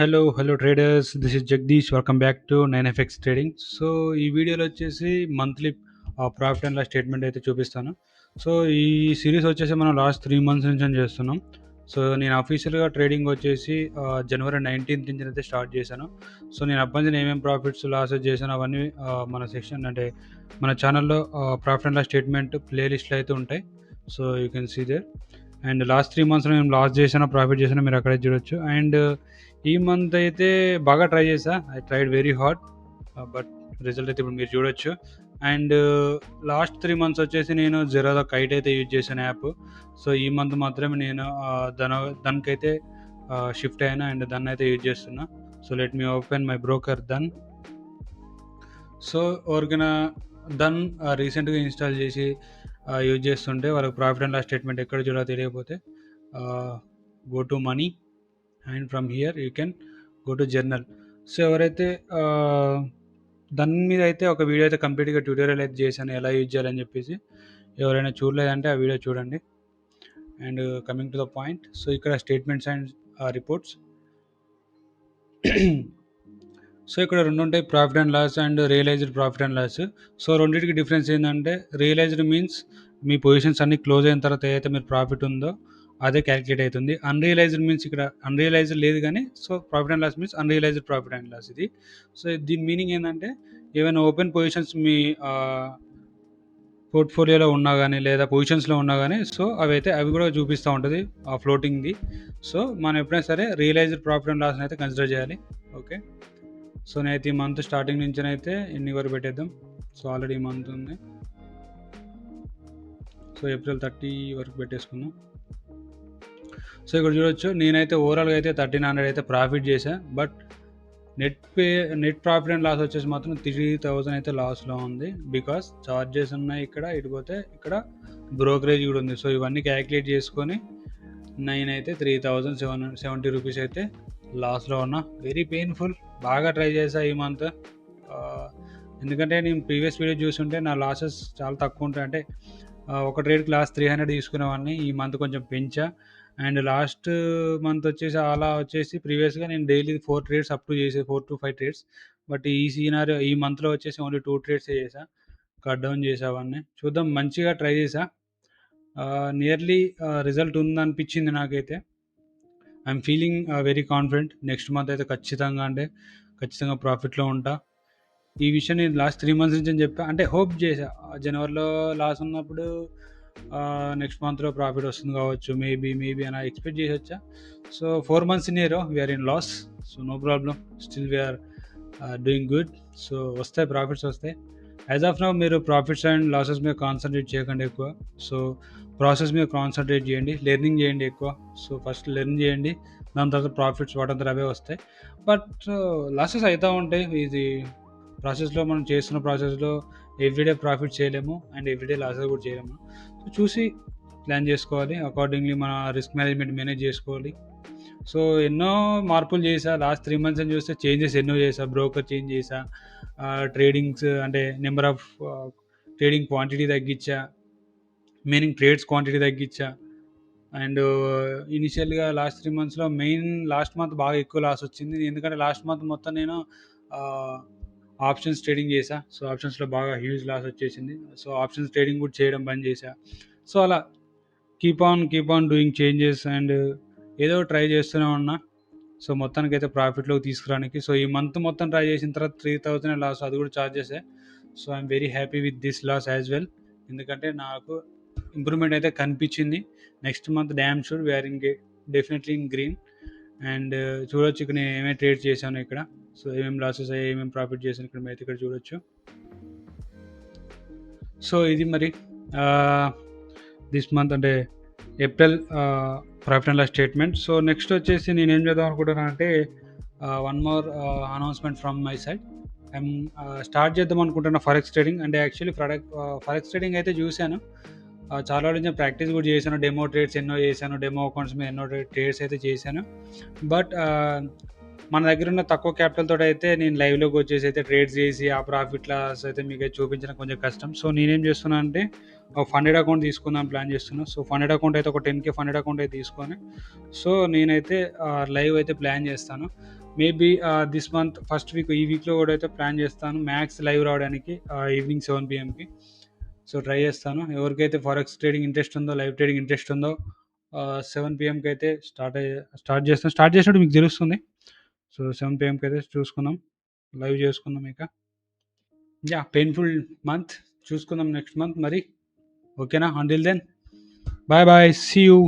Hello traders. This is Jagadish. Welcome back to 9FX trading. So ఈ వీడియోలో వచ్చేసి monthly profit and loss statement అయితే చూపిస్తాను. సో ఈ సిరీస్ వచ్చేసి మనం లాస్ట్ 3 months నుంచి చేస్తున్నాం. సో నేను అఫీషియల్గా ట్రేడింగ్ వచ్చేసి జనవరి 19th నుంచి అయితే స్టార్ట్ చేశాను. సో నేను అప్పటి నుంచి ఏమేమి ప్రాఫిట్స్ లాసెస్ చేశాను అవన్నీ మన సెక్షన్ అంటే మన ఛానల్లో ప్రాఫిట్ అండ్ లాస్ స్టేట్మెంట్ ప్లేలిస్ట్లో అయితే ఉంటాయి. So you can see there. And last 3 monthsలో నేను లాస్ చేశాను, ప్రాఫిట్ చేశాను, మీరు అక్కడే చూడొచ్చు. అండ్ ఈ మంత్ అయితే బాగా ట్రై చేశా. I tried very hard, but result అయితే ఇప్పుడు మీరు చూడొచ్చు. అండ్ లాస్ట్ 3 months వచ్చేసి నేను జెరోదా కైట్ అయితే యూజ్ చేశాను యాప్. సో ఈ మంత్ మాత్రమే నేను దానికైతే షిఫ్ట్ అయినా అండ్ దాన్ని అయితే యూజ్ చేస్తున్నా. So let me open my broker Dhan. So ఎవరికైనా దన్ రీసెంట్గా ఇన్స్టాల్ చేసి యూజ్ చేస్తుంటే వాళ్ళకి ప్రాఫిట్ అండ్ లాస్ స్టేట్మెంట్ ఎక్కడ చూడాలో తెలియకపోతే go to money and from here you can go to journal. So ఎవరైతే దాని మీద అయితే ఒక వీడియో అయితే కంప్లీట్గా ట్యూటోరియల్ అయితే చేశాను ఎలా యూజ్ చేయాలని చెప్పేసి. ఎవరైనా చూడలేదంటే ఆ వీడియో చూడండి. And coming to the point, so ఇక్కడ స్టేట్మెంట్స్ అండ్ రిపోర్ట్స్. సో ఇక్కడ రెండు ఉంటాయి, profit and loss and realised profit and loss. So రెండింటికి డిఫరెన్స్ ఏంటంటే రియలైజ్డ్ మీన్స్ మీ పొజిషన్స్ అన్ని క్లోజ్ అయిన తర్వాత ఏదైతే మీరు ప్రాఫిట్ ఉందో అదే క్యాలిక్యులేట్ అవుతుంది. అన్రియలైజ్డ్ మీన్స్ ఇక్కడ అన్రియలైజ్డ్ లేదు కానీ so profit and loss means unrealised profit and loss ఇది. సో దీని మీనింగ్ ఏంటంటే ఏమైనా ఓపెన్ పొజిషన్స్ మీ పోర్ట్ఫోలియోలో ఉన్నా కానీ లేదా పొజిషన్స్లో ఉన్నా కానీ సో అవి కూడా చూపిస్తూ ఉంటుంది ఆ ఫ్లోటింగ్ది. సో మనం ఎప్పుడైనా సరే రియలైజ్డ్ ప్రాఫిట్ అండ్ లాస్ని అయితే కన్సిడర్ చేయాలి. ఓకే, సో నేనైతే ఈ మంత్ స్టార్టింగ్ నుంచి అయితే ఎన్ని వరకు పెట్టేద్దాం. సో ఆల్రెడీ ఈ మంత్ ఉంది, సో ఏప్రిల్ 30 వరకు పెట్టేసుకుందాం. సో ఇక్కడ చూడొచ్చు నేనైతే ఓవరాల్గా అయితే 1300 అయితే ప్రాఫిట్ చేశాను. But net profit and loss వచ్చేసి మాత్రం 3000 అయితే లాస్లో ఉంది. బికాస్ చార్జెస్ ఉన్నాయి ఇక్కడ, ఇటుపోతే ఇక్కడ బ్రోకరేజ్ కూడా ఉంది. సో ఇవన్నీ క్యాలిక్యులేట్ చేసుకొని నేనైతే 3770 రూపీస్ అయితే లాస్లో ఉన్నా. Very painful. బాగా ట్రై చేశా ఈ మంత్, ఎందుకంటే నేను ప్రీవియస్ వీడియో చూస్తుంటే నా లాసెస్ చాలా తక్కువ ఉంటాయి. అంటే ఒక ట్రేడ్కి లాస్ట్ 300 తీసుకునేవాడిని, ఈ మంత్ కొంచెం పెంచా. అండ్ లాస్ట్ మంత్ వచ్చేసి అలా వచ్చేసి ప్రీవియస్గా నేను డైలీ 4 ట్రేడ్స్ అప్ టు చేసే 4 to 5 ట్రేడ్స్. బట్ ఈ మంత్లో వచ్చేసి ఓన్లీ 2 ట్రేడ్సే చేసా, కట్ డౌన్ చేసావన్నీ. చూద్దాం, మంచిగా ట్రై చేసా. నియర్లీ రిజల్ట్ ఉందనిపించింది నాకైతే. I'm feeling very confident. Next month అయితే ఖచ్చితంగా ప్రాఫిట్లో ఉంటా. ఈ విషయం నేను లాస్ట్ 3 months నుంచి చెప్పా, అంటే హోప్ చేసా. జనవరిలో లాస్ ఉన్నప్పుడు నెక్స్ట్ మంత్లో ప్రాఫిట్ వస్తుంది కావచ్చు, మేబీ అని ఎక్స్పెక్ట్ చేసి వచ్చా. So 4 months in year we're in loss. So no problem, still we're doing good. So వస్తాయి, ప్రాఫిట్స్ వస్తాయి. యాజ్ ఆఫ్ నౌ మీరు ప్రాఫిట్స్ అండ్ లాసెస్ మీద కాన్సన్ట్రేట్ చేయకండి ఎక్కువ. సో ప్రాసెస్ మీద కాన్సన్ట్రేట్ చేయండి, లెర్నింగ్ చేయండి ఎక్కువ. సో ఫస్ట్ లెర్న్ చేయండి, దాని తర్వాత ప్రాఫిట్స్ వాటంతా అవే వస్తాయి. బట్ లాసెస్ అవుతూ ఉంటాయి. ఇది ప్రాసెస్లో మనం చేస్తున్న ప్రాసెస్లో ఎవ్రీడే ప్రాఫిట్ చేయలేము అండ్ ఎవ్రీడే లాసెస్ కూడా చేయలేము. సో చూసి ప్లాన్ చేసుకోవాలి, అకార్డింగ్లీ మన రిస్క్ మేనేజ్మెంట్ మేనేజ్ చేసుకోవాలి. సో ఎన్నో మార్పులు చేసా లాస్ట్ 3 months అని చూస్తే, చేంజెస్ ఎన్నో చేసా. బ్రోకర్ చేంజ్ చేసా, ట్రేడింగ్స్ అంటే నెంబర్ ఆఫ్ ట్రేడింగ్ క్వాంటిటీ తగ్గించా, మీనింగ్ ట్రేడ్స్ క్వాంటిటీ తగ్గించా. అండ్ ఇనిషియల్గా లాస్ట్ 3 monthsలో లాస్ట్ మంత్ బాగా ఎక్కువ లాస్ వచ్చింది, ఎందుకంటే లాస్ట్ మంత్ మొత్తం నేను ఆప్షన్స్ ట్రేడింగ్ చేసా. సో ఆప్షన్స్లో బాగా హ్యూజ్ లాస్ వచ్చేసింది. సో ఆప్షన్స్ ట్రేడింగ్ కూడా చేయడం బంద్ చేసా. సో అలా keep on doing changes and ఏదో ట్రై చేస్తూనే ఉన్నా. సో మొత్తానికి అయితే ప్రాఫిట్లోకి తీసుకురానికి. సో ఈ మంత్ మొత్తం ట్రై చేసిన తర్వాత 3000 లాస్, అది కూడా చార్జెసే. So I'm very happy with this loss as well, ఎందుకంటే నాకు ఇంప్రూవ్మెంట్ అయితే కనిపించింది. Next month damn sure we're definitely in green. And చూడొచ్చు ఇక్కడ నేను ఏమేమి ట్రేడ్ చేశాను ఇక్కడ. సో ఏమేమి లాసెస్ అయ్యాయి, ఏమేమి ప్రాఫిట్ చేశాను ఇక్కడ చూడొచ్చు. సో ఇది మరి దిస్ మంత్ అంటే April profit and loss statement. So next వచ్చేసి నేను ఏం చేద్దాం అనుకుంటున్నాను అంటే one more announcement from my side. I'm start చేద్దాం అనుకుంటున్నా ఫరెక్స్ ట్రేడింగ్. అంటే యాక్చువల్లీ ఫరెక్స్ ట్రేడింగ్ అయితే చూశాను, చాలా రోజులు నేను ప్రాక్టీస్ కూడా చేశాను. డెమో ట్రేడ్స్ ఎన్నో చేశాను, డెమో అకౌంట్స్ మీద ఎన్నో ట్రేడ్స్ అయితే చేశాను. బట్ మన దగ్గర ఉన్న తక్కువ క్యాపిటల్ తోటి అయితే నేను లైవ్లోకి వచ్చేసి అయితే ట్రేడ్స్ చేసి ఆ ప్రాఫిట్ లాస్ అయితే మీకు అయితే చూపించడం కొంచెం కష్టం. సో నేనేం చేస్తున్నా అంటే ఒక ఫండెడ్ అకౌంట్ తీసుకుందాం ప్లాన్ చేస్తున్నా. సో ఫండెడ్ అకౌంట్ అయితే ఒక 10K ఫండెడ్ అకౌంట్ అయితే తీసుకొని సో నేనైతే లైవ్ అయితే ప్లాన్ చేస్తాను. Maybe this month first week ఈ వీక్లో కూడా అయితే ప్లాన్ చేస్తాను మ్యాక్స్ లైవ్ రావడానికి ఈవినింగ్ 7 PMకి. సో ట్రై చేస్తాను. ఎవరికైతే ఫారెక్స్ ట్రేడింగ్ ఇంట్రెస్ట్ ఉందో, లైవ్ ట్రేడింగ్ ఇంట్రెస్ట్ ఉందో 7 PMకి అయితే స్టార్ట్ చేస్తాను. స్టార్ట్ చేసినట్టు మీకు తెలుస్తుంది. సో 7 PMకి అయితే చూసుకుందాం, లైవ్ చేసుకుందాం. ఇక పెయిన్ఫుల్ మంత్ చూసుకుందాం నెక్స్ట్ మంత్ మరి. ఓకేనా? Until then bye bye, see you.